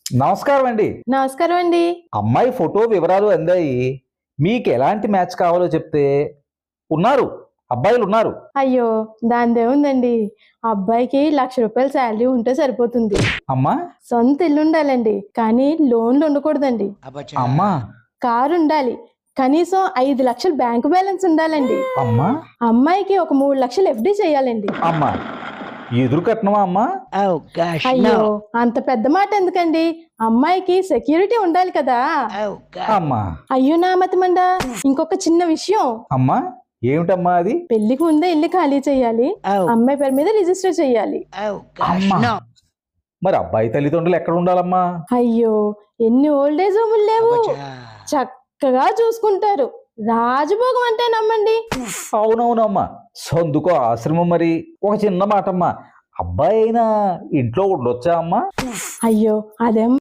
నమస్కారం అండి. నమస్కారం అండి. అమ్మాయి ఫోటో వివరాలు అందాయి. మీకు ఎలాంటి మ్యాచ్ కావాలో చెప్తే ఉన్నారు. అబ్బాయిలున్నారు. అయ్యో! దానిదేముందండి. అబ్బాయికి ₹1,00,000 శాలరీ ఉంటే సరిపోతుంది. అమ్మా! సొంత ఇల్లుండాలండి. కానీ లోన్లు ఉండకూడదండి. అమ్మా! కారుండాలి. కనీసం 5,00,000 బ్యాంక్ బ్యాలెన్స్ ఉండాలండి. అమ్మా! అమ్మాయికి ఒక 3,00,000 ఎఫ్‌డి చేయాలండి. అమ్మా! ఎదురు కట్నమా అమ్మా? అయ్యో! అంత పెద్ద మాట ఎందుకండి? అమ్మాయికి సెక్యూరిటీ ఉండాలి కదా! అమ్మా! అయ్యో నా మతిమండా! ఇంకొక చిన్న విషయం. అమ్మా! ఏమిటమ్మా అది? పెళ్లికి ముందే ఇల్లు ఖాళీ చేయాలి. అమ్మాయి పేరు మీద రిజిస్టర్ చేయాలి. అమ్మా! మరి అబ్బాయి తల్లిదండ్రులు ఎక్కడ ఉండాలమ్మా? అయ్యో! ఎన్ని ఓల్డ్ ఏజ్ హోములు లేవు. చక్కగా చూసుకుంటారు. రాజభోగం అంటే నమ్మండి. అవునవునమ్మా. సందుకో ఆశ్రమం మరి. ఒక చిన్న మాటమ్మా. అబ్బాయి అయినా ఇంట్లో ఉండొచ్చా అమ్మా? అయ్యో! అదేం